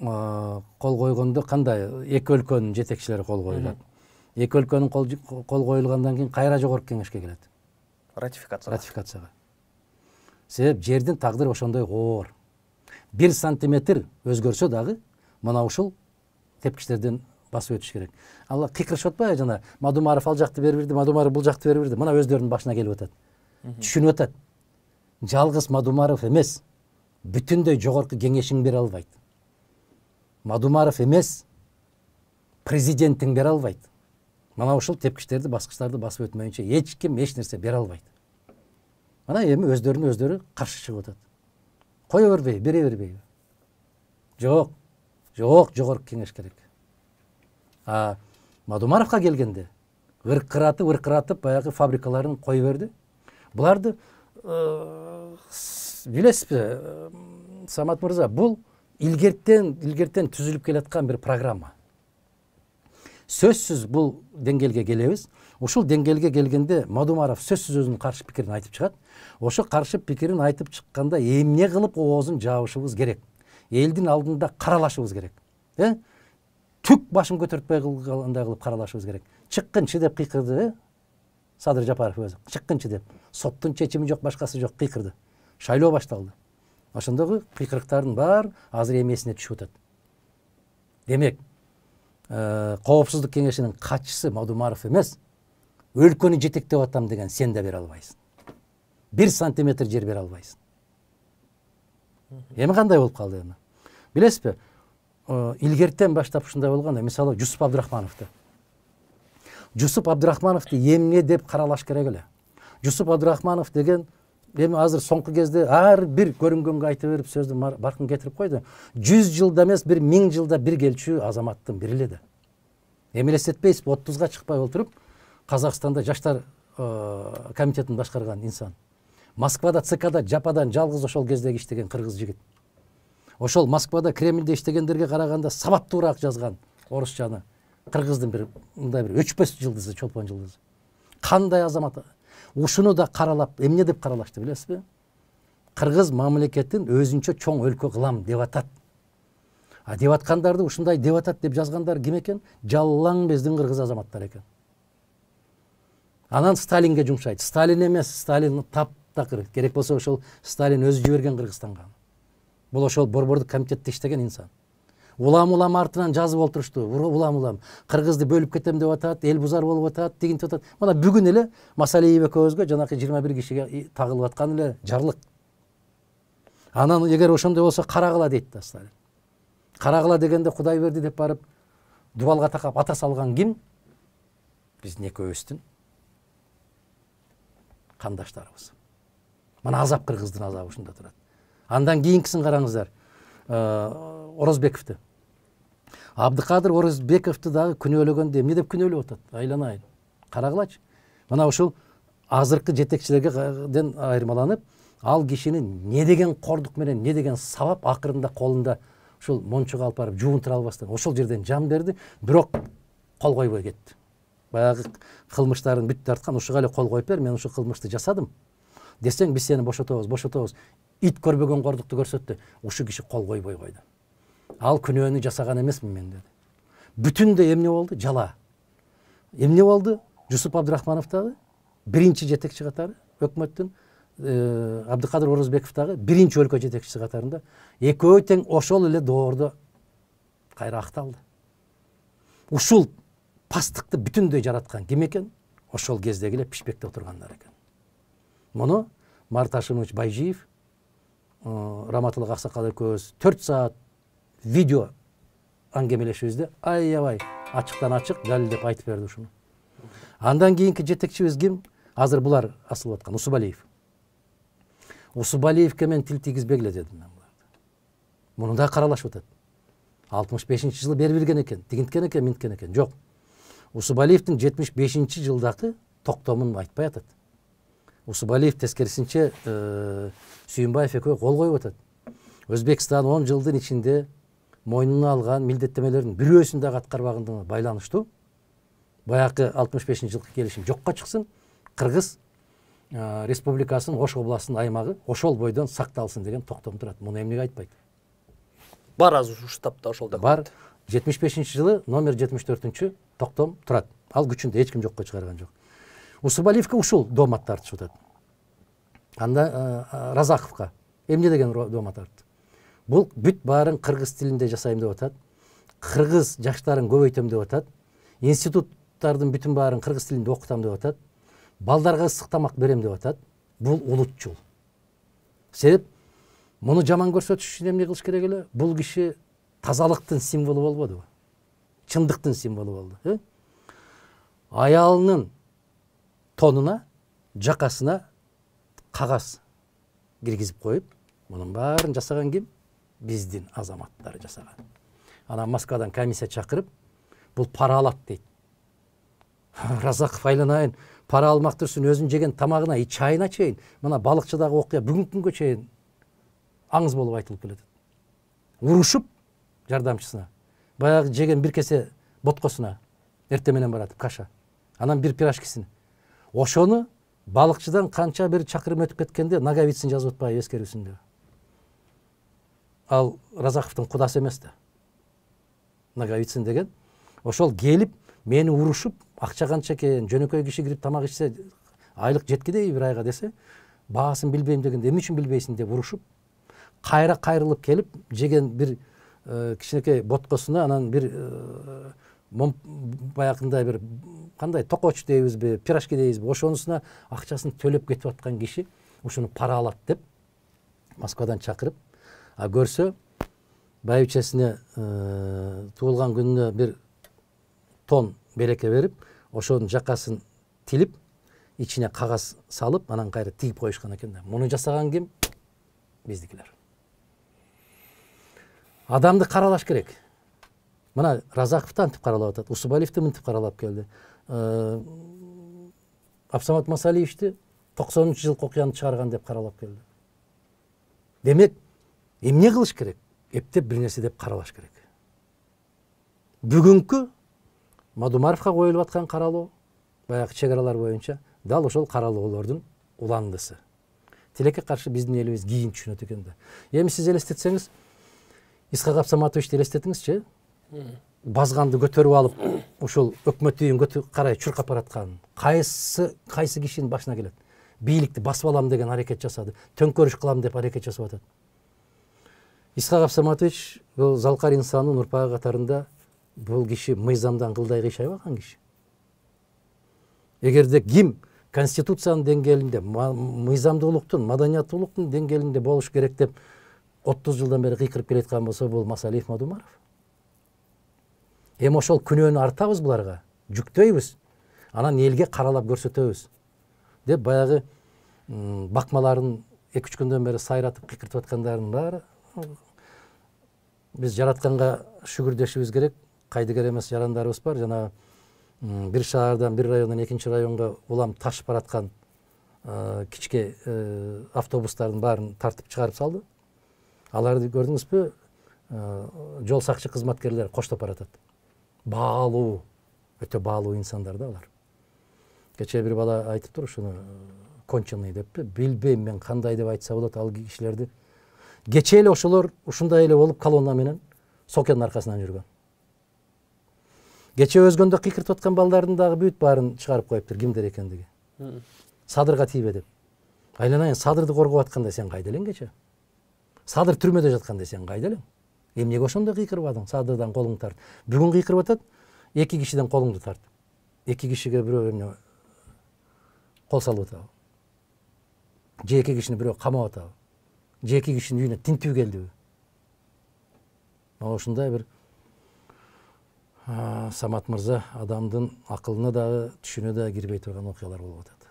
кол койгондо кандай эки өлкөнүн жетекчилери кол коюлат. Эки өлкөнүн кол коюлгандан кийин кайра жогорку кеңешке келет? Ратификацияга. Себеп жердин тагдыры ошондой оор. 1 сантиметр өзгөрсө дагы мына ушул тепкичтерден басып өтүш керек. Алла кыйкырышып атпайбы жана Мадумаров ал жакты берип берди, Мадумаров бул жакты берип берди. Мына өздөрүнүн башына келип атат. Түшүнүп атат. Жалгыз Мадумаров эмес, бүтүндөй жогорку кеңешиң бере албайт. Мадумаров эмес, президентиң бере албайт. Мына ушул тепкичтерди, баскычтарды басып өтмөйүнчө эч ким эч нерсе бере албайт. Мына эми өздөрүнө өздөрү каршы чыгып атат. Кое бербей, бере бербейби? Жок, жогорку кеңеш керек. Мадумаровка келгенде ыркыратып баягы фабрикаларын кое берди. Буларды билесизби, Самат мырза, бул илгертен түзүлүп келаткан бир программа. Сөзсүз бул деңгээлге келебиз. Ушул деңгээлге келгенде Мадумаров сөзсүз өзүнүн каршы пикирин айтып чыгат. Ошо каршы пикирин айтып чыкканда эмне кылып оозун жабышыбыз керек? Элдин алдында каралашыбыз керек. Түк башын көтөртпөй калгандай кылып каралашыбыз керек. Чыккынчы деп кыйкырды, Садыр Жапаров өзү. Чыккынчы деп. Соттун чечими жок, башкасы жок, кыйкырды. Шайлоо башталды. Ошондогу кыйкырыктардын баары азыр эмесине түшүп атат. Демек, Коопсуздук кеңешинин катчысы Мадумаров эмес, өлкөнү жетектеп атам деген сен да бере албайсың. 1 сантиметр жер бере албайсың. Эми кандай болуп калды эми? Билесизби? Илгертен баштап ушундай болгон, мисалы Жусуп Абдурахмановду. Жусуп Абдурахмановду эмне деп каралаш керек эле? Жусуп Абдурахманов деген эми азыр соңку кезде ар бир көрүнгөнгө айта берип сөздү баркын кетирип койду. 100 жылда эмес, 1000 жылда бир келчү азаматтын бири эле да. Эми элестетпейсизби, 30га чыкпай отуруп, Казакстанда жаштар комитетин башкарган инсан. Москвада ЦКда жападан жалгыз ошол кездеги иштеген кыргыз жигит. Ошол Москвада Кремльде иштегендерге караганда сабаттуураак жазган орусчаны. Кыргыздын бир мындай бир өчпөс жылдызы, чолпон жылдызы. Кандай азамат? Ушуну да каралап, эмне деп каралашты билесизби? Кыргыз мамлекетин өзүнчө чоң өлкө кылам деп атат. Деп аткандарды ушундай деп атат деп жазгандар ким экен? Жаллаң биздин кыргыз азаматтар экен. Анан Сталинге жумшайт. Сталин эмес, Сталин таптакыр. Керек болсо ошол Сталин өзү жиберген Кыргызстанга. Бул ошол борбордук комитетте иштеген инсан. Улам артынан жазып олтурушту. Улам кыргызды бөлүп кетем деп атат, эл бузар болуп атат, дегинтип атат. Мына бүгүн эле Масалиев экөөбүзгө жанакы 21 кишиге тагылып аткан эле жарлык. Анан эгер ошондой болсо карагыла дейт да Сталин. Карагыла дегенде Кудай берди деп барып дубалга такап ата салган ким? Биздин экөөбүздүн кандаштарыбыз. Мына азап кыргыздын азабы ушунда турат. Андан кийинкисин караңыздар. Орозбековду. Абдыкадыр Орозбековду дагы күнөөлөгөндө эмне деп күнөөлөп атат? Айланайын. Карагылачы. Мына ушул азыркы жетекчилерден айырмаланып, ал кишини не деген кордук менен, не деген сабап акырында колунда ушул мончуга алып барып жуунтура албастан ошол жерден жан берди, бирок кол койбой кетти. Баягы кылмыштарын бүт тарткан, ушуга эле кол коюп бер, мен ушул кылмышты жасадым десең, биз сени бошотобуз. Ит көрбөгөн кордукту көрсөттү. Ушу киши кол койбой койду. Ал күнөөнү жасаган эмесмин мен деди. Бүтүндөй эмне болду? Жала. Эмне болду? Жусуп Абдурахманов дагы биринчи жетекчи катары, өкмөттүн Абдыкадыр Орозбеков дагы биринчи өлкө жетекчиси катарында экөө тең ошол эле доордо кайра акталды. Ушул пастыкты бүтүндөй жараткан ким экен? Ошол кездеги эле пишпекте отургандар экен. Муну Марат Ашимович Байжиев, Раматылык Аксакал экөөбүз 4 саат видео аңгемелешибизде аябай ачыктан ачык далилдеп айтып берди ушуну. Андан кийинки жетекчибиз ким? Азыр булар асылып аткан Усубалиев. Усубалиевке мен тил тийгизбей эле дедим мен буларды. Муну да каралашып атат. 65-жылы берилген экен, тигинткен экен, минткен экен. Жок. Усубалиевдин 75-жылдагы токтомун айтпай атат. Усубалиев тескерисинче Сүйүнбаев экөө кол коюп атат. Өзбекстан 10 жылдын ичинде мойнуна алган милдеттемелердин бирөөсүн дагы аткарбагандыгына байланыштуу. Баягы 65-жылкы келишим жокко чыксын, Кыргыз Республикасынын Ош областынын аймагы ошол бойдон сакталсын деген токтом турат. Муну эмнеге айтпайт? бар азыр ушул штабта ошол бар. 75 жылы номер 74 токтом турат. Ал күчүндө эч ким жокко чыгарган жок. Усубалиевке ушул доомат тартышып атат. Анда Разаковка эмне деген доомат тартты. Бул бүт баарын кыргыз тилинде жасайм деп атат. Кыргыз жаштарын көбөйтөм деп атат. Институттардын бүтүн баарын кыргыз тилинде окутам деп атат. Балдарга ысык тамак берем деп атат. Бул улутчул. Себеп муну жаман көрсөтүш үчүн эмне кылыш керек эле? Бул киши тазалыктын символу болбодубу? Чындыктын символу болду. Аялынын тонуна, жакасына кагаз киргизип коюп, мунун баарын жасаган ким? Биздин азаматтары жасаган. Анан Москвадан комиссия чакырып, бул пара алат дейт. Разаков айланайын, пара алмак турсун өзүн жеген тамагына, чайына чейин, мына балыкчыдагы окуя бүгүнкү күнгө чейин аңыз болуп айтылып келет. Урушуп жардамчысына, баягы жеген бир кесе боткосуна эртең менен баратып каша. Анан бир пирожкисин. Ошону балыкчыдан канча бир чакырым өтүп кеткенде Наговицын жазып атпайбы эскерүүсүндө. Ал Разаковдун кудасы эмес да. Наговицын деген ошол келип мени урушуп, акча канча экен, жөнөкөй киши кирип тамак ичсе, айлык жеткидей бир айга десе, баасын билбейм дегенде эмне үчүн билбейсиң деп урушуп, кайра кайрылып келип, жеген бир кичинекей боткосуна анан бир баягындай бир кандай токоч дейбизби, пирожки дейбизби, ошонусуна акчасын төлөп кетип аткан киши ушуну пара алат деп Москвадан чакырып, көрсө байбичесине туулган күнүнө бир тон береке берип, ошонун жакасын тилип, ичине кагаз салып, анан кайра тигип коюшкан экен да. Муну жасаган ким? Биздикилер. Адамды каралаш керек. Мына Разаковду антип каралап атат, Усубалиевди мынтип каралап келди. Абсамат Масалиевди 90-жылкы окуяны чыгарган деп каралап келди. Демек, эмне кылыш керек? Эптеп бир нерсе деп каралаш керек. Бүгүнкү Мадумаровго коюлуп аткан каралоо, баягы чек аралар боюнча, дал ошол каралоолордун уландысы. Тилекке каршы биздин элибиз кийин түшүнөт экен да. Эми сиз элестетсеңиз, Исхак Абсаматовичти элестетиңизчи, базганды көтөрүп алып, ушул өкмөт үйүн карай чуркап бараткан. Кайсы кишинин башына келет? Бийликти басып алам деген аракет жасады. Төңкөрүш кылам деп аракет жасап атат. Исхак Абсаматович бул залкар инсандын урпагы катарында бул киши мыйзамдан кылдай кыйшайбаган киши. Эгерде ким конституциянын деңгээлинде, мыйзамдуулуктун, маданияттуулуктун деңгээлинде болуш керек деп 30 жылдан бери кыйкырып келаткан болсо, бул Масалиев, Мадумаров. Эми ошол күнөөнү артабыз буларга, жүктөйбүз. Анан элге каралап көрсөтөбүз деп баягы бакмаларын 2-3 күндөн бери сайратып кыйкыртып аткандардын баары биз жаратканга шүгүрдөшүбүз керек. Кайдыгер эмес жарандарыбыз бар. Жана бир шаардан бир райондон экинчи районго улам ташып бараткан кичке автобустардын баарын тартып чыгарып салды. Аларды көрдүңүзбү? Жол сакчы кызматкерлери коштоп баратат. Баалуу, өтө баалуу инсандар да алар. Кечээ бир бала айтыптыр ушуну конченый деппи. Билбейм мен кандай деп айтса болот ал кишилерди. Кечээ эле ошолор ушундай эле болуп колонна менен Сокенин аркасынан жүргөн. Кечээ өзгөндө кыйкыртып аткан балдардын дагы бүт баарын чыгарып коюптур, кимдер экендиги. Садырга тийбе деп. Айланайын, Садырды коргоп атканда сен кайда элең кечээ? Садыр түрмөдө жатканда сен кайда элең? Эмнеге ошондо кыйкырбадың? Садырдан колуңду тарт. Бүгүн кыйкырып атат, 2 кишиден колуңду тарт. 2 кишиге бирөө эмне кол салып атабы? Же 2 кишини бирөө камап атабы? Же 2 кишинин үйүнө тинтүү келдиби? Ошундай бир Самат мырза адамдын акылына дагы, түшүнө дагы кирбей турган окуялар болуп атат.